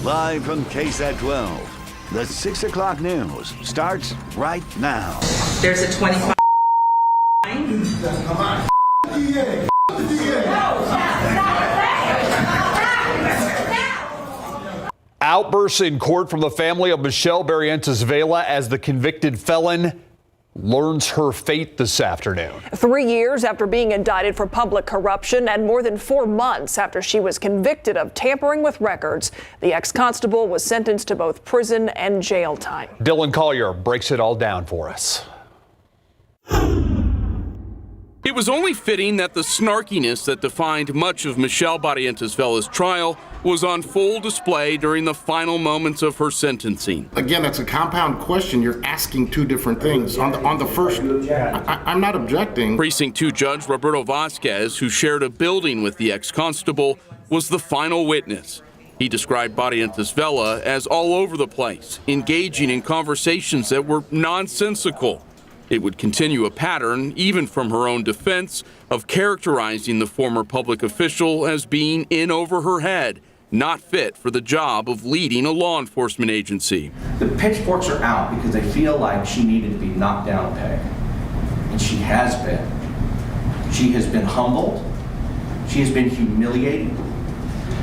Live from KSAT 12, the 6 o'clock news starts right now. There's a 25. Come on. Outbursts in court from the family of Michelle Barrientos Vela as the convicted felon learns her fate this afternoon. 3 years after being indicted for public corruption and more than 4 months after she was convicted of tampering with records, the ex-constable was sentenced to both prison and jail time. Dylan Collier breaks it all down for us. It was only fitting that the snarkiness that defined much of Michelle Barrientos Vela's trial was on full display during the final moments of her sentencing. Again, that's a compound question. You're asking two different things. On the first, I'm not objecting. Precinct 2 Judge Roberto Vasquez, who shared a building with the ex-constable, was the final witness. He described Barrientos Vela as all over the place, engaging in conversations that were nonsensical. It would continue a pattern, even from her own defense, of characterizing the former public official as being in over her head, not fit for the job of leading a law enforcement agency. The pitchforks are out because they feel like she needed to be knocked down a peg. And she has been. She has been humbled. She has been humiliated.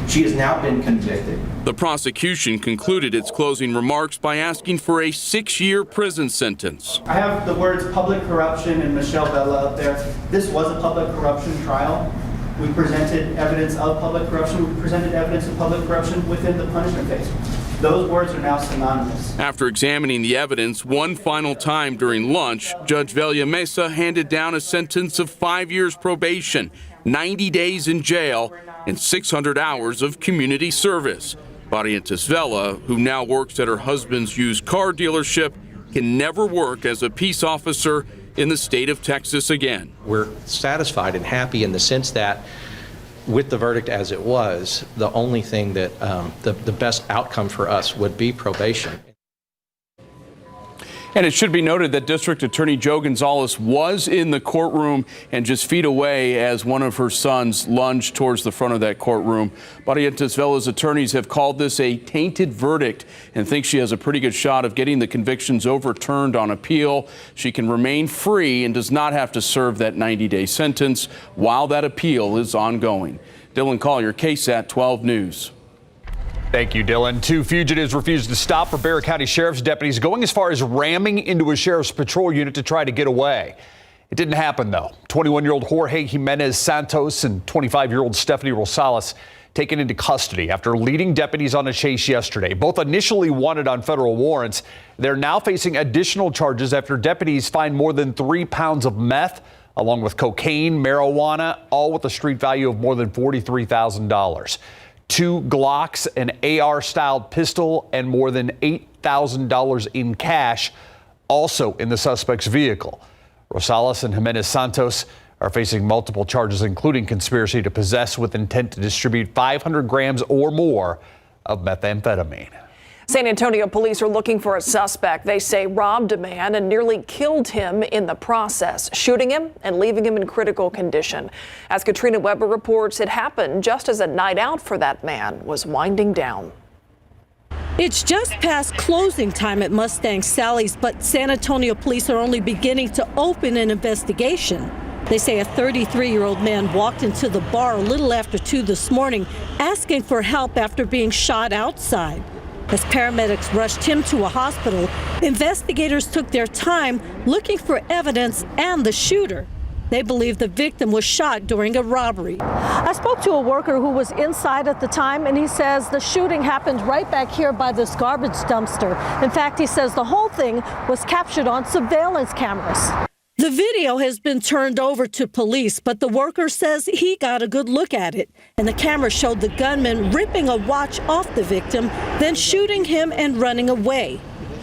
She has now been convicted. The prosecution concluded its closing remarks by asking for a 6-year prison sentence. I have the words public corruption and Michelle Vela up there. This was a public corruption trial. We presented evidence of public corruption. We presented evidence of public corruption within the punishment phase. Those words are now synonymous. After examining the evidence one final time during lunch, Judge Velia Mesa handed down a sentence of 5 years probation, 90 days in jail, and 600 hours of community service. Barrientos Vela, who now works at her husband's used car dealership, can never work as a peace officer in the state of Texas again. We're satisfied and happy in the sense that with the verdict as it was, the only thing that the best outcome for us would be probation. And it should be noted that District Attorney Joe Gonzalez was in the courtroom and just feet away as one of her sons lunged towards the front of that courtroom. Barrientos Vela's attorneys have called this a tainted verdict and think she has a pretty good shot of getting the convictions overturned on appeal. She can remain free and does not have to serve that 90-day sentence while that appeal is ongoing. Dylan Collier, KSAT 12 News. Thank you, Dylan. 2 fugitives refused to stop for Bexar County Sheriff's deputies, going as far as ramming into a sheriff's patrol unit to try to get away. It didn't happen, though. 21-year-old Jorge Jimenez Santos and 25-year-old Stephanie Rosales taken into custody after leading deputies on a chase yesterday. Both initially wanted on federal warrants. They're now facing additional charges after deputies find more than 3 pounds of meth, along with cocaine, marijuana, all with a street value of more than $43,000. 2 Glocks, an AR-styled pistol, and more than $8,000 in cash, also in the suspect's vehicle. Rosales and Jimenez Santos are facing multiple charges, including conspiracy to possess with intent to distribute 500 grams or more of methamphetamine. San Antonio police are looking for a suspect they say robbed a man and nearly killed him in the process, shooting him and leaving him in critical condition. As Katrina Weber reports, it happened just as a night out for that man was winding down. It's just past closing time at Mustang Sally's, but San Antonio police are only beginning to open an investigation. They say a 33-year-old man walked into the bar a little after 2 this morning, asking for help after being shot outside. As paramedics rushed him to a hospital, investigators took their time looking for evidence and the shooter. They believe the victim was shot during a robbery. I spoke to a worker who was inside at the time, and he says the shooting happened right back here by this garbage dumpster. In fact, he says the whole thing was captured on surveillance cameras. The video has been turned over to police, but the worker says he got a good look at it. And the camera showed the gunman ripping a watch off the victim, then shooting him and running away.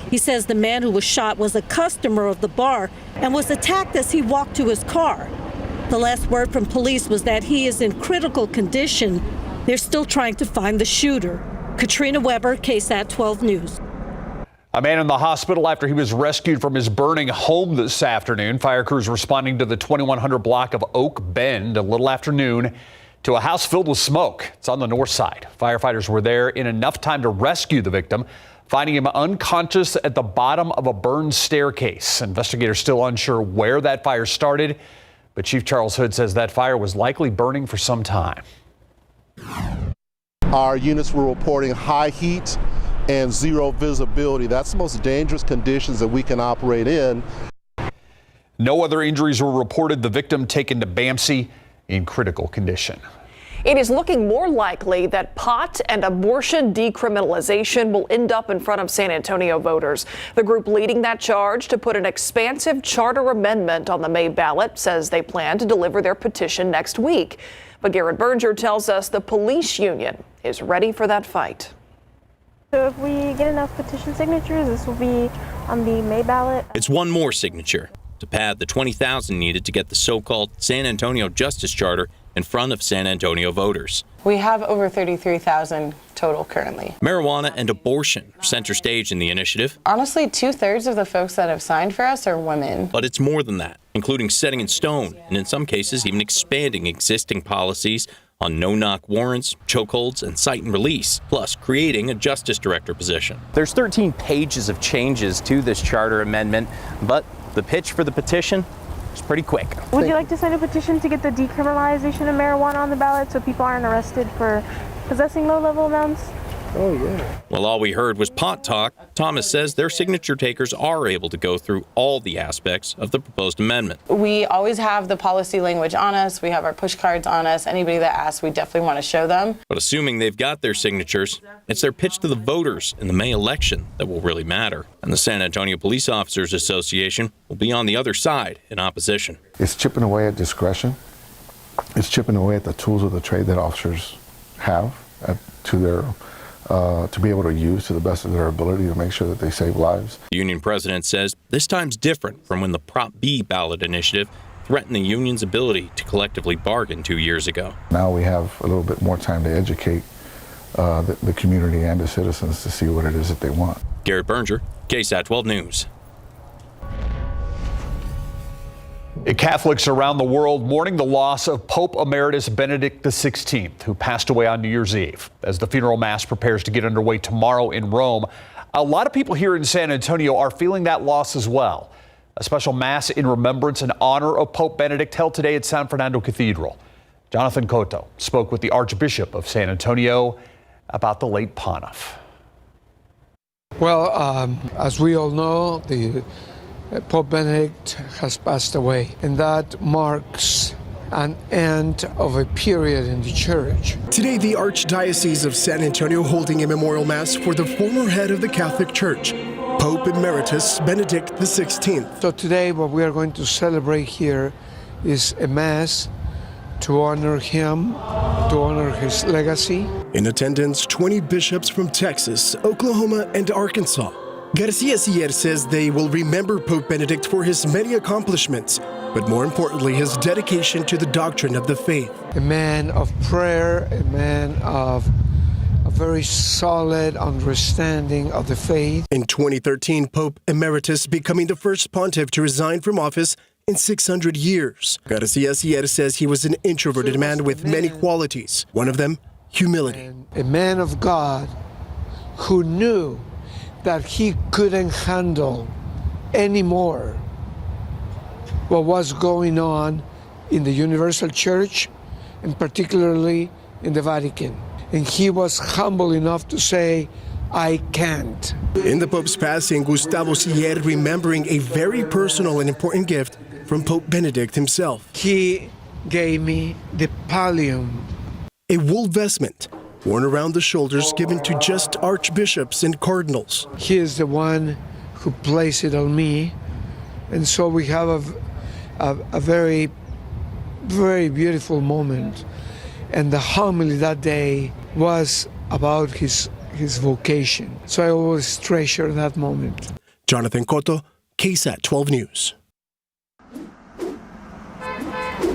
He says the man who was shot was a customer of the bar and was attacked as he walked to his car. The last word from police was that he is in critical condition. They're still trying to find the shooter. Katrina Weber, KSAT 12 News. A man in the hospital after he was rescued from his burning home this afternoon. Fire crews responding to the 2100 block of Oak Bend a little after noon. to a house filled with smoke. It's on the north side. Firefighters were there in enough time to rescue the victim, finding him unconscious at the bottom of a burned staircase. Investigators still unsure where that fire started, but Chief Charles Hood says that fire was likely burning for some time. Our units were reporting high heat and zero visibility. That's the most dangerous conditions that we can operate in. No other injuries were reported. The victim taken to BAMC in critical condition. It is looking more likely that pot and abortion decriminalization will end up in front of San Antonio voters. The group leading that charge to put an expansive charter amendment on the May ballot says they plan to deliver their petition next week. But Garrett Berger tells us the police union is ready for that fight. So if we get enough petition signatures, this will be on the May ballot. It's one more signature to pad the 20,000 needed to get the so-called San Antonio Justice Charter in front of San Antonio voters. We have over 33,000 total currently. Marijuana and abortion are center stage in the initiative. Honestly, 2/3 of the folks that have signed for us are women. But it's more than that, including setting in stone and in some cases even expanding existing policies on no-knock warrants, chokeholds, and cite and release, plus creating a justice director position. There's 13 pages of changes to this charter amendment, but the pitch for the petition is pretty quick. Would you like to sign a petition to get the decriminalization of marijuana on the ballot so people aren't arrested for possessing low-level amounts? Oh, yeah. Well, all we heard was pot talk. Thomas says their signature takers are able to go through all the aspects of the proposed amendment. We always have the policy language on us. We have our push cards on us. Anybody that asks, we definitely want to show them. But assuming they've got their signatures, it's their pitch to the voters in the May election that will really matter. And the San Antonio Police Officers Association will be on the other side in opposition. It's chipping away at discretion. It's chipping away at the tools of the trade that officers have to be able to use to the best of their ability to make sure that they save lives. The union president says this time's different from when the Prop B ballot initiative threatened the union's ability to collectively bargain 2 years ago. Now we have a little bit more time to educate the community and the citizens to see what it is that they want. Garrett Berger, KSAT 12 News. Catholics around the world mourning the loss of Pope Emeritus Benedict XVI, who passed away on New Year's Eve. As the funeral mass prepares to get underway tomorrow in Rome, a lot of people here in San Antonio are feeling that loss as well. A special mass in remembrance and honor of Pope Benedict held today at San Fernando Cathedral. Jonathan Cotto spoke with the Archbishop of San Antonio about the late pontiff. Well, as we all know, Pope Benedict has passed away, and that marks an end of a period in the church. Today, the Archdiocese of San Antonio holding a memorial mass for the former head of the Catholic Church, Pope Emeritus Benedict XVI. So today, what we are going to celebrate here is a mass to honor him, to honor his legacy. In attendance, 20 bishops from Texas, Oklahoma, and Arkansas. Garcia Sierra says they will remember Pope Benedict for his many accomplishments, but more importantly, his dedication to the doctrine of the faith. A man of prayer, a man of a very solid understanding of the faith. In 2013, Pope Emeritus becoming the first pontiff to resign from office in 600 years. Garcia Sierra says he was an introverted man with many qualities. One of them, humility. A man of God who knew that he couldn't handle anymore what was going on in the Universal Church, and particularly in the Vatican. And he was humble enough to say, I can't. In the Pope's passing, Gustavo Sierra remembering a very personal and important gift from Pope Benedict himself. He gave me the pallium, a wool vestment worn around the shoulders given to just archbishops and cardinals. He is the one who placed it on me, and so we have a very, very beautiful moment. And the homily that day was about his vocation. So I always treasure that moment. Jonathan Cotto, KSAT 12 News.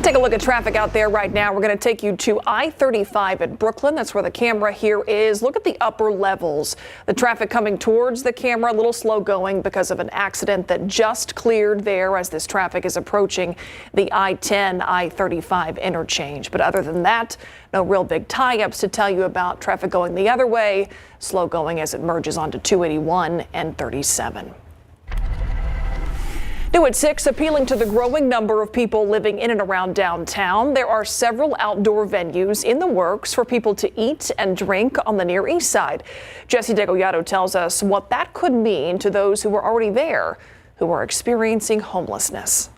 Take a look at traffic out there right now. We're going to take you to I-35 at Brooklyn. That's where the camera here is. Look at the upper levels. The traffic coming towards the camera, a little slow going because of an accident that just cleared there as this traffic is approaching the I-10, I-35 interchange. But other than that, no real big tie-ups to tell you about. Traffic going the other way, slow going as it merges onto 281 and 37. New at 6, appealing to the growing number of people living in and around downtown. There are several outdoor venues in the works for people to eat and drink on the Near East Side. Jesse Degollado tells us what that could mean to those who were already there, who are experiencing homelessness.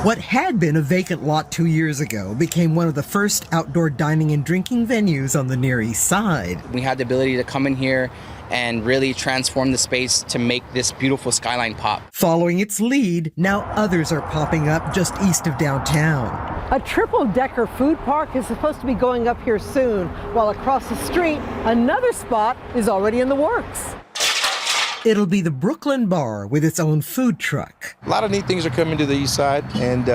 What had been a vacant lot 2 years ago became one of the first outdoor dining and drinking venues on the Near East Side. We had the ability to come in here and really transform the space to make this beautiful skyline pop. Following its lead, now others are popping up just east of downtown. A triple-decker food park is supposed to be going up here soon, while across the street, another spot is already in the works. It'll be the Brooklyn Bar with its own food truck. A lot of neat things are coming to the east side, and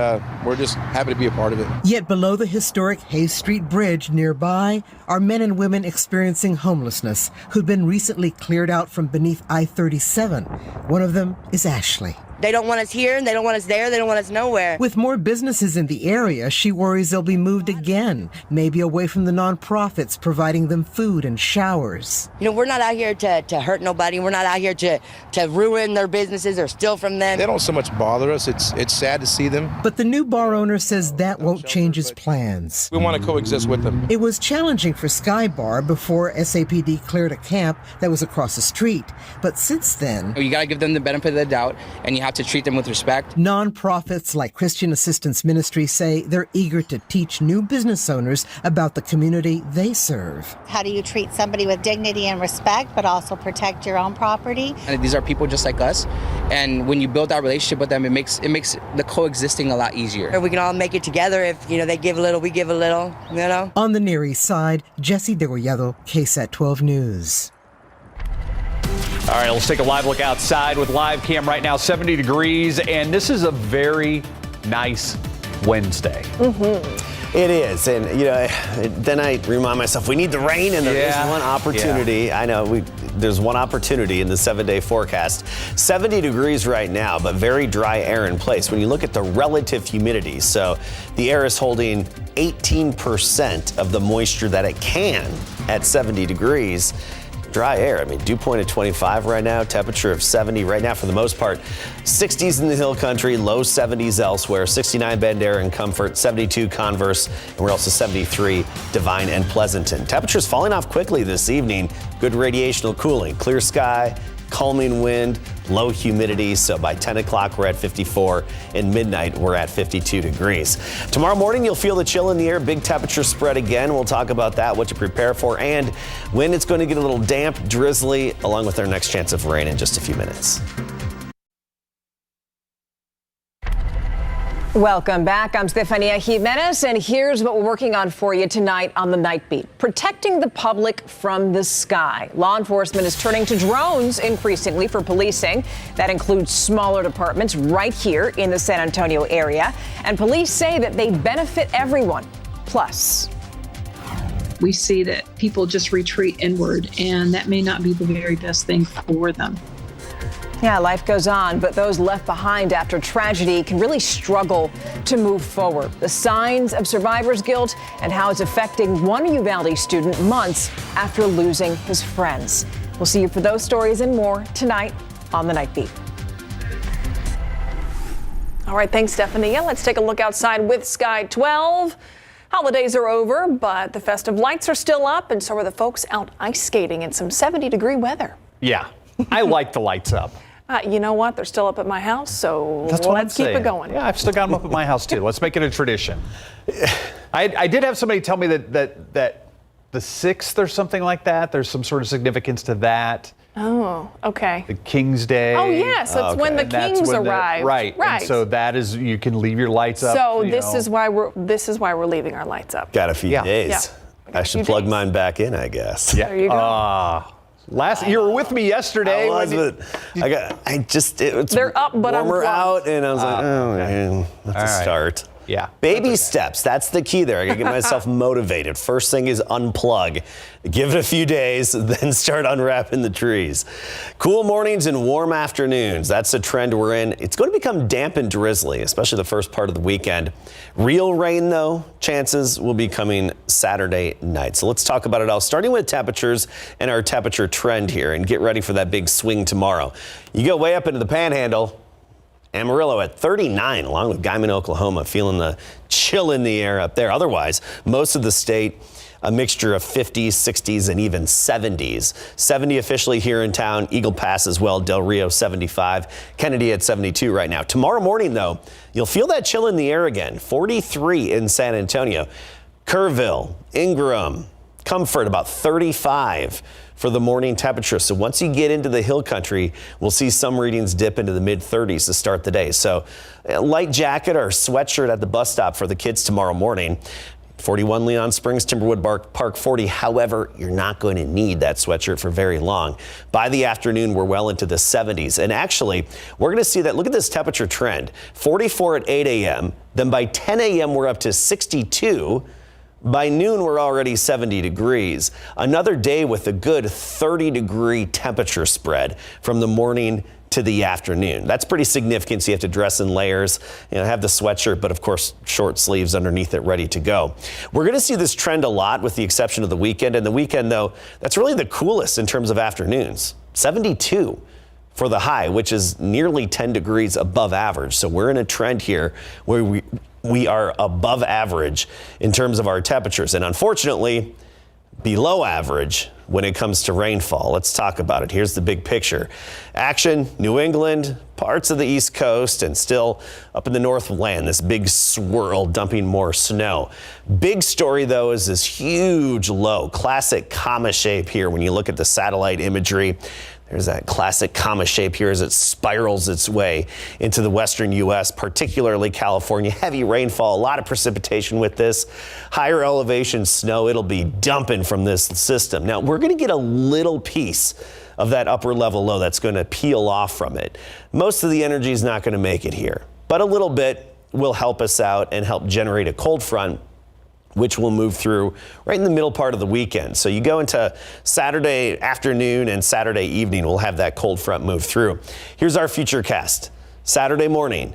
we're just happy to be a part of it. Yet below the historic Hayes Street Bridge nearby are men and women experiencing homelessness who've been recently cleared out from beneath I-37. One of them is Ashley. They don't want us here, and they don't want us there, they don't want us nowhere. With more businesses in the area, she worries they'll be moved again, maybe away from the nonprofits providing them food and showers. You know, we're not out here to hurt nobody. We're not out here to ruin their businesses or steal from them. They don't so much bother us. It's sad to see them. But the new bar owner says that won't change his plans. We want to coexist with them. It was challenging for Sky Bar before SAPD cleared a camp that was across the street. But since then, you got to give them the benefit of the doubt, and you have to treat them with respect. Nonprofits like Christian Assistance Ministry say they're eager to teach new business owners about the community they serve. How do you treat somebody with dignity and respect, but also protect your own property? And these are people just like us, and when you build that relationship with them, it makes the coexisting a lot easier. We can all make it together if, you know, they give a little, we give a little, you know? On the Near East Side, Jesse Degollado, KSAT 12 News. All right, let's take a live look outside with live cam right now, 70 degrees, and this is a very nice Wednesday. It is, and you know, then I remind myself we need the rain, and there is one opportunity. I know there's one opportunity in the 7-day forecast. 70 degrees right now, but very dry air in place. When you look at the relative humidity, so the air is holding 18% of the moisture that it can at 70 degrees. Dry air. I mean, dew point at 25 right now, temperature of 70 right now for the most part. 60s in the hill country, low 70s elsewhere. 69 Bend Air and Comfort, 72 Converse, and we're also 73 Divine and Pleasanton. Temperatures falling off quickly this evening. Good radiational cooling, clear sky, calming wind, low humidity. So by 10 o'clock, we're at 54. And midnight, we're at 52 degrees. Tomorrow morning, you'll feel the chill in the air. Big temperature spread again. We'll talk about that, what to prepare for, and when it's going to get a little damp, drizzly, along with our next chance of rain in just a few minutes. Welcome back. I'm Stefania Jimenez, and here's what we're working on for you tonight on the Night Beat. Protecting the public from the sky. Law enforcement is turning to drones increasingly for policing. That includes smaller departments right here in the San Antonio area. And police say that they benefit everyone. Plus, we see that people just retreat inward, and that may not be the very best thing for them. yeah, life goes on, but those left behind after tragedy can really struggle to move forward. The signs of survivor's guilt and how it's affecting one Uvalde student months after losing his friends. We'll see you for those stories and more tonight on The Night Beat. All right, thanks, Stephanie. Let's take a look outside with Sky 12. Holidays are over, but the festive lights are still up, and so are the folks out ice skating in some 70-degree weather. Yeah, I like the lights up. You know what? They're still up at my house, so That's what let's keep it going. Yeah, I've still got them up at my house, too. Let's make it a tradition. I did have somebody tell me that the 6th or something like that, there's some sort of significance to that. Oh, okay. The King's Day. Oh, yes, that's when the Kings arrive. Right. And so that is, you can leave your lights up. So this is why we're leaving our lights up. Got a few days. Yeah. I should plug mine back in, I guess. Yeah. There you go. You were with me yesterday. I was, but it's they're up, but warmer unplugged. out, and I was like, let's start. Yeah. Baby steps. That's the key there. I gotta get myself motivated. First thing is unplug. Give it a few days, then start unwrapping the trees. Cool mornings and warm afternoons. That's the trend we're in. It's going to become damp and drizzly, especially the first part of the weekend. Real rain, though, chances will be coming Saturday night. So let's talk about it all, starting with temperatures and our temperature trend here, and get ready for that big swing tomorrow. You go way up into the Panhandle. Amarillo at 39, along with Guyman, Oklahoma, feeling the chill in the air up there. Otherwise, most of the state, a mixture of 50s, 60s, and even 70s. 70 officially here in town. Eagle Pass as well. Del Rio 75. Kennedy at 72 right now. Tomorrow morning, though, you'll feel that chill in the air again. 43 in San Antonio. Kerrville, Ingram, Comfort about 35 for the morning temperature. So once you get into the hill country, we'll see some readings dip into the mid 30s to start the day. So a light jacket or sweatshirt at the bus stop for the kids tomorrow morning. 41 Leon Springs, Timberwood Park 40. However, you're not going to need that sweatshirt for very long. By the afternoon, we're well into the 70s. And actually, we're going to see that. Look at this temperature trend. 44 at 8 a.m. Then by 10 a.m., we're up to 62. By noon, we're already 70 degrees. Another day with a good 30-degree temperature spread from the morning to the afternoon. That's pretty significant, so you have to dress in layers, have the sweatshirt, but of course, short sleeves underneath it ready to go. We're going to see this trend a lot with the exception of the weekend. And the weekend, though, that's really the coolest in terms of afternoons. 72 for the high, which is nearly 10 degrees above average. So we're in a trend here where we are above average in terms of our temperatures, and unfortunately below average when it comes to rainfall. Let's talk about it. Here's the big picture. Action, New England, parts of the East Coast, and still up in the Northland, this big swirl dumping more snow. Big story, though, is this huge low, classic comma shape here when you look at the satellite imagery. There's that classic comma shape here as it spirals its way into the western U.S., particularly California. Heavy rainfall, a lot of precipitation with this. Higher elevation snow, it'll be dumping from this system. Now, we're going to get a little piece of that upper level low that's going to peel off from it. Most of the energy is not going to make it here, but a little bit will help us out and help generate a cold front, which will move through right in the middle part of the weekend. So you go into Saturday afternoon and Saturday evening, we'll have that cold front move through. Here's our future cast. Saturday morning,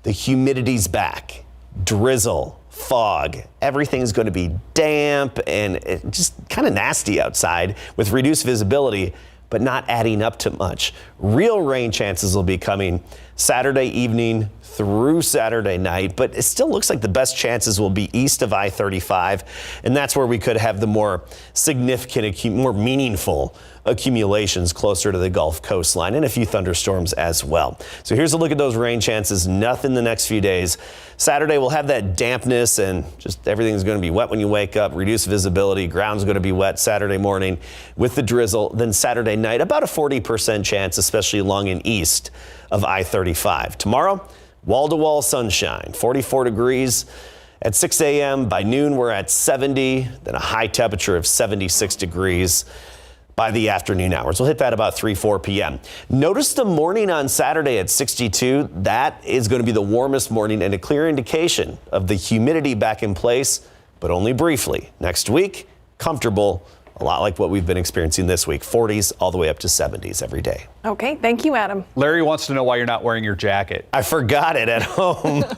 the humidity's back, drizzle, fog. Everything's going to be damp and just kind of nasty outside with reduced visibility, but not adding up to much. Real rain chances will be coming Saturday evening through Saturday night, but it still looks like the best chances will be east of I-35, and that's where we could have the more significant, more meaningful accumulations closer to the Gulf coastline, and a few thunderstorms as well. So here's a look at those rain chances. Nothing the next few days. Saturday we'll have that dampness and just everything's going to be wet when you wake up, reduced visibility, ground's going to be wet Saturday morning with the drizzle. Then Saturday night, about a 40% chance, especially along and east of I-35. Tomorrow, wall-to-wall sunshine, 44 degrees at 6 a.m. By noon, we're at 70, then a high temperature of 76 degrees by the afternoon hours. We'll hit that about 4 p.m. Notice the morning on Saturday at 62. That is going to be the warmest morning and a clear indication of the humidity back in place, but only briefly. Next week, comfortable, a lot like what we've been experiencing this week, 40s all the way up to 70s every day. Okay, thank you, Adam. Larry wants to know why you're not wearing your jacket. I forgot it at home. See?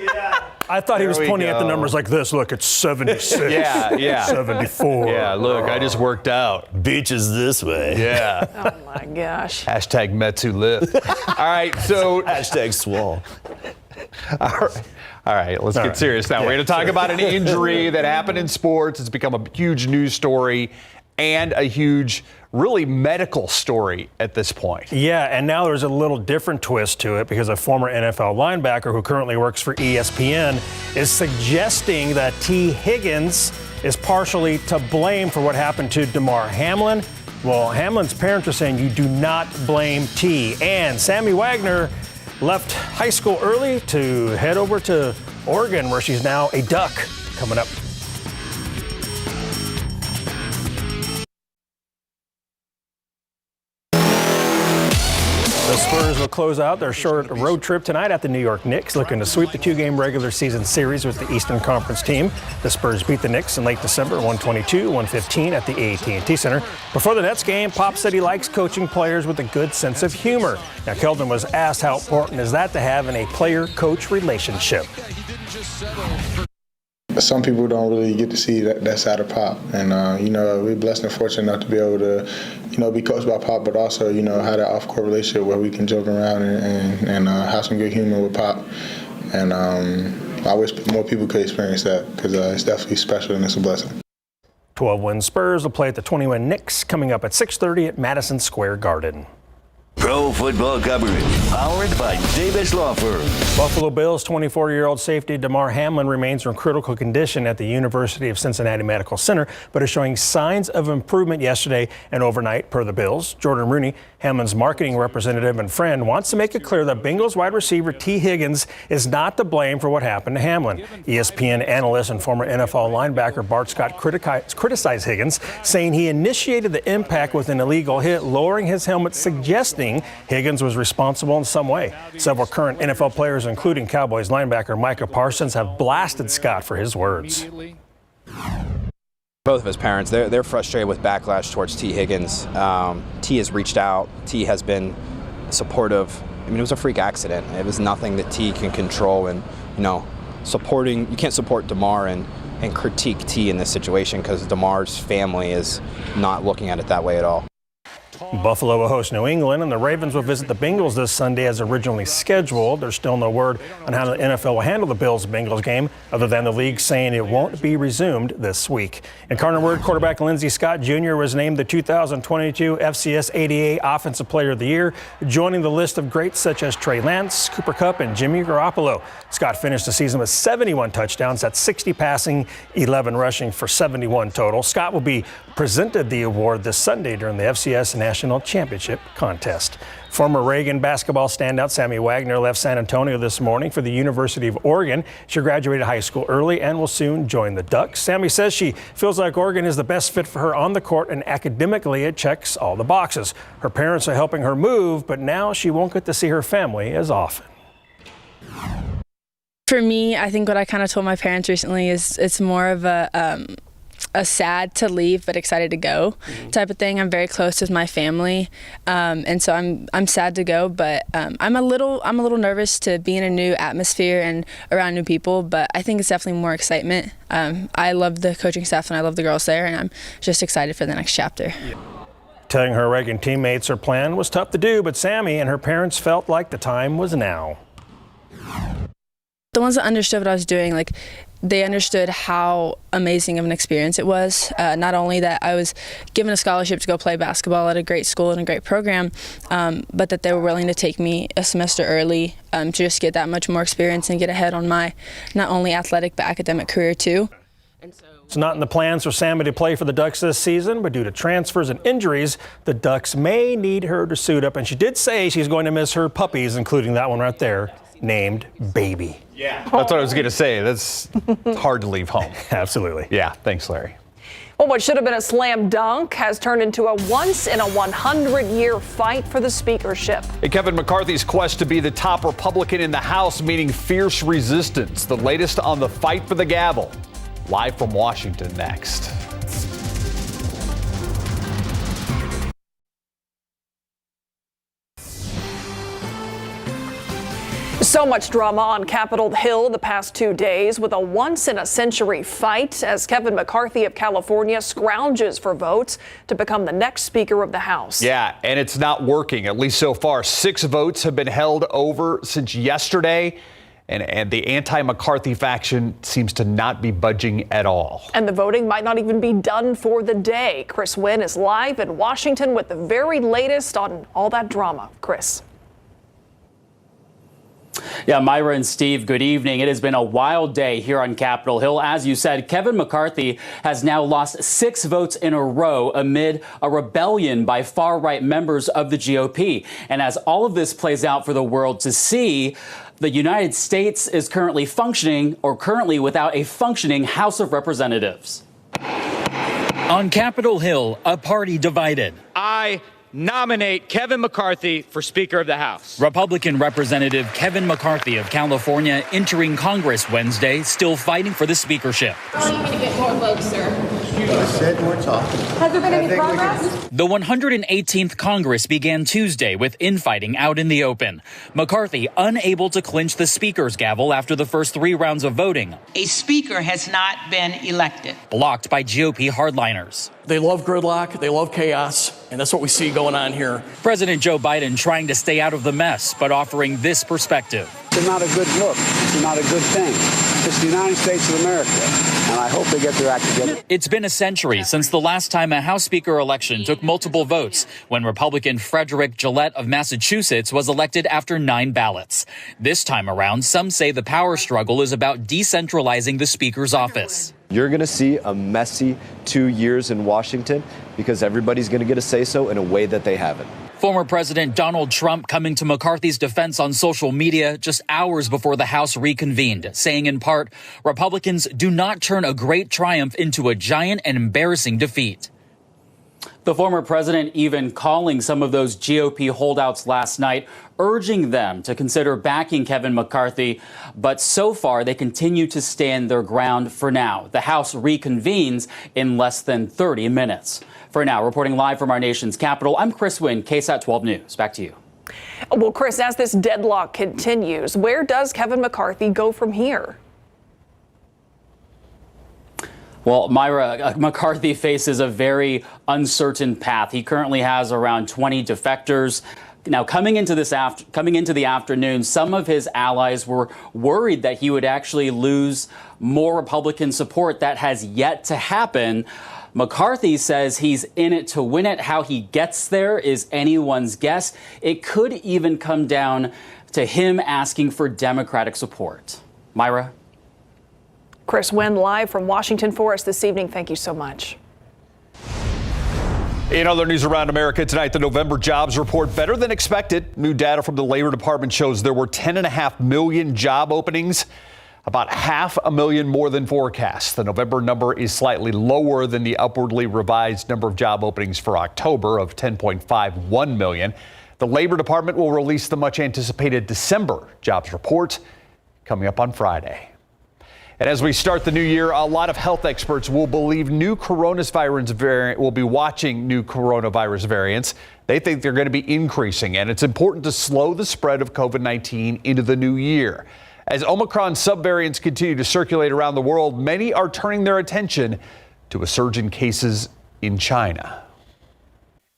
Yeah. I thought he was pointing at the numbers like this. Look, it's 76. Yeah. 74. Yeah, look, I just worked out. Beach is this way. Yeah. Oh my gosh. Hashtag Metsu lift. All right, so. Hashtag swole. All right, let's get serious now. We're going to talk about an injury that happened in sports. It's become a huge news story and a huge, really medical story at this point. Yeah, and now there's a little different twist to it because a former NFL linebacker who currently works for ESPN is suggesting that T. Higgins is partially to blame for what happened to Damar Hamlin. Well, Hamlin's parents are saying you do not blame T. And Sammy Wagner left high school early to head over to Oregon, where she's now a Duck. Coming up. The Spurs will close out their short road trip tonight at the New York Knicks, looking to sweep the two-game regular season series with the Eastern Conference team. The Spurs beat the Knicks in late December, 122-115 at the AT&T Center. Before the Nets game, Pop said he likes coaching players with a good sense of humor. Now, Keldon was asked how important is that to have in a player-coach relationship. Some people don't really get to see that side of Pop, and we're blessed and fortunate enough to be able to, be coached by Pop, but also, have that off-court relationship where we can joke around and have some good humor with Pop. And I wish more people could experience that because it's definitely special and it's a blessing. 12-win Spurs will play at the 20-win Knicks coming up at 6:30 at Madison Square Garden. Pro football coverage powered by Davis Law Firm. Buffalo Bills 24-year-old safety Damar Hamlin remains in critical condition at the University of Cincinnati Medical Center, but is showing signs of improvement yesterday and overnight, per the Bills. Jordan Rooney, Hamlin's marketing representative and friend, wants to make it clear that Bengals wide receiver T. Higgins is not to blame for what happened to Hamlin. ESPN analyst and former NFL linebacker Bart Scott criticized Higgins, saying he initiated the impact with an illegal hit, lowering his helmet, suggesting Higgins was responsible in some way. Several current NFL players, including Cowboys linebacker Micah Parsons, have blasted Scott for his words. Both of his parents, they're frustrated with backlash towards T. Higgins. T has reached out. T has been supportive. I mean, it was a freak accident. It was nothing that T can control. And, you can't support Damar and critique T in this situation because Damar's family is not looking at it that way at all. Buffalo will host New England, and the Ravens will visit the Bengals this Sunday as originally scheduled. There's still no word on how the NFL will handle the Bills-Bengals game, other than the league saying it won't be resumed this week. In Carter Word, quarterback Lindsey Scott Jr. was named the 2022 FCS ADA Offensive Player of the Year, joining the list of greats such as Trey Lance, Cooper Kupp, and Jimmy Garoppolo. Scott finished the season with 71 touchdowns, that's 60 passing, 11 rushing for 71 total. Scott will be presented the award this Sunday during the FCS National Championship contest. Former Reagan basketball standout Sammy Wagner left San Antonio this morning for the University of Oregon. She graduated high school early and will soon join the Ducks. Sammy says she feels like Oregon is the best fit for her on the court, and academically it checks all the boxes. Her parents are helping her move, but now she won't get to see her family as often. For me, I think what I kind of told my parents recently is it's more of a sad to leave but excited to go type of thing. I'm very close with my family, and so I'm sad to go, but I'm a little nervous to be in a new atmosphere and around new people, but I think it's definitely more excitement. I love the coaching staff and I love the girls there, and I'm just excited for the next chapter. Telling her Reagan teammates her plan was tough to do, but Sammy and her parents felt like the time was now. The ones that understood what I was doing, they understood how amazing of an experience it was. Not only that I was given a scholarship to go play basketball at a great school and a great program, but that they were willing to take me a semester early to just get that much more experience and get ahead on my not only athletic but academic career too. It's not in the plans for Sammy to play for the Ducks this season, but due to transfers and injuries, the Ducks may need her to suit up. And she did say she's going to miss her puppies, including that one right there, named Baby. Yeah, that's what I was going to say. That's hard to leave home. Absolutely. Yeah, thanks, Larry. Well, what should have been a slam dunk has turned into a once-in-a-100-year fight for the speakership. Kevin McCarthy's quest to be the top Republican in the House meeting fierce resistance. The latest on the fight for the gavel. Live from Washington next. So much drama on Capitol Hill the past 2 days with a once-in-a-century fight as Kevin McCarthy of California scrounges for votes to become the next Speaker of the House. Yeah, and it's not working, at least so far. 6 votes have been held over since yesterday, and the anti-McCarthy faction seems to not be budging at all. And the voting might not even be done for the day. Chris Wynn is live in Washington with the very latest on all that drama. Chris. Yeah, Myra and Steve, good evening. It has been a wild day here on Capitol Hill. As you said, Kevin McCarthy has now lost 6 votes in a row amid a rebellion by far-right members of the GOP. And as all of this plays out for the world to see, the United States is currently without a functioning House of Representatives. On Capitol Hill, a party divided. I nominate Kevin McCarthy for Speaker of the House. Republican Representative Kevin McCarthy of California entering Congress Wednesday, still fighting for the speakership. How are you going to get more votes, sir? I said more talk. Has there been any progress? The 118th Congress began Tuesday with infighting out in the open. McCarthy unable to clinch the speaker's gavel after the first 3 rounds of voting. A speaker has not been elected. Blocked by GOP hardliners. They love gridlock, they love chaos, and that's what we see going on here. President Joe Biden trying to stay out of the mess, but offering this perspective. It's not a good look. It's not a good thing. It's the United States of America, and I hope they get their act together. It's been a century since the last time a House Speaker election took multiple votes, when Republican Frederick Gillette of Massachusetts was elected after 9 ballots. This time around, some say the power struggle is about decentralizing the Speaker's office. You're going to see a messy 2 years in Washington because everybody's going to get a say-so in a way that they haven't. Former President Donald Trump coming to McCarthy's defense on social media just hours before the House reconvened, saying in part, Republicans do not turn a great triumph into a giant and embarrassing defeat. The former president even calling some of those GOP holdouts last night, urging them to consider backing Kevin McCarthy. But so far, they continue to stand their ground for now. The House reconvenes in less than 30 minutes. For now, reporting live from our nation's capital, I'm Chris Wynn, KSAT 12 News. Back to you. Well, Chris, as this deadlock continues, where does Kevin McCarthy go from here? Well, Myra, McCarthy faces a very uncertain path. He currently has around 20 defectors. Now, coming into the afternoon, some of his allies were worried that he would actually lose more Republican support. That has yet to happen. McCarthy says he's in it to win it. How he gets there is anyone's guess. It could even come down to him asking for Democratic support. Myra? Chris Wynn live from Washington for us this evening. Thank you so much. In other news around America tonight, the November jobs report better than expected. New data from the Labor Department shows there were 10.5 million job openings, about 500,000 more than forecast. The November number is slightly lower than the upwardly revised number of job openings for October of 10.51 million. The Labor Department will release the much anticipated December jobs report coming up on Friday. And as we start the new year, a lot of health experts will believe new coronavirus variant will be watching new coronavirus variants. They think they're going to be increasing, and it's important to slow the spread of COVID-19 into the new year. As Omicron subvariants continue to circulate around the world, many are turning their attention to a surge in cases in China.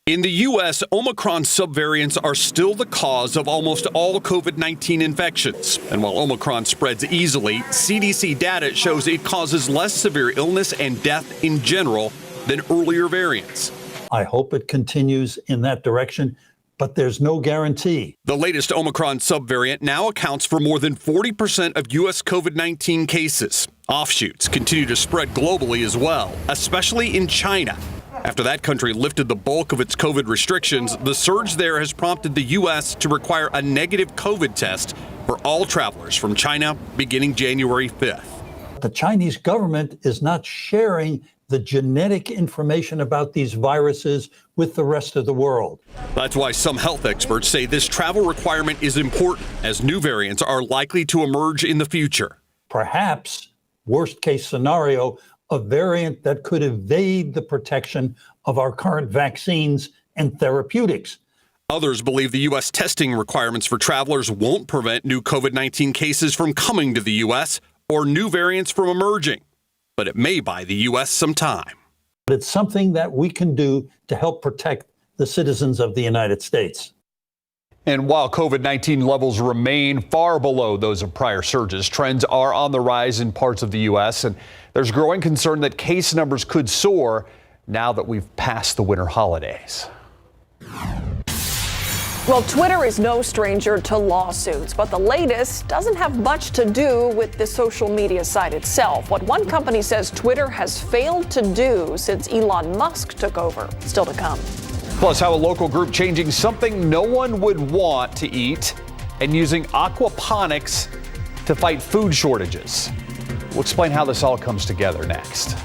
In the U.S., Omicron subvariants are still the cause of almost all COVID-19 infections. And while Omicron spreads easily, CDC data shows it causes less severe illness and death in general than earlier variants. I hope it continues in that direction, but there's no guarantee. The latest Omicron subvariant now accounts for more than 40% of U.S. COVID-19 cases. Offshoots continue to spread globally as well, especially in China. After that country lifted the bulk of its COVID restrictions, the surge there has prompted the U.S. to require a negative COVID test for all travelers from China beginning January 5th. The Chinese government is not sharing the genetic information about these viruses with the rest of the world. That's why some health experts say this travel requirement is important, as new variants are likely to emerge in the future. Perhaps, worst case scenario, a variant that could evade the protection of our current vaccines and therapeutics. Others believe the U.S. testing requirements for travelers won't prevent new COVID-19 cases from coming to the U.S. or new variants from emerging, but it may buy the U.S. some time. But it's something that we can do to help protect the citizens of the United States. And while COVID-19 levels remain far below those of prior surges, trends are on the rise in parts of the U.S., and there's growing concern that case numbers could soar now that we've passed the winter holidays. Well, Twitter is no stranger to lawsuits, but the latest doesn't have much to do with the social media site itself. What one company says Twitter has failed to do since Elon Musk took over. Still to come. Plus, how a local group changing something no one would want to eat and using aquaponics to fight food shortages. We'll explain how this all comes together next.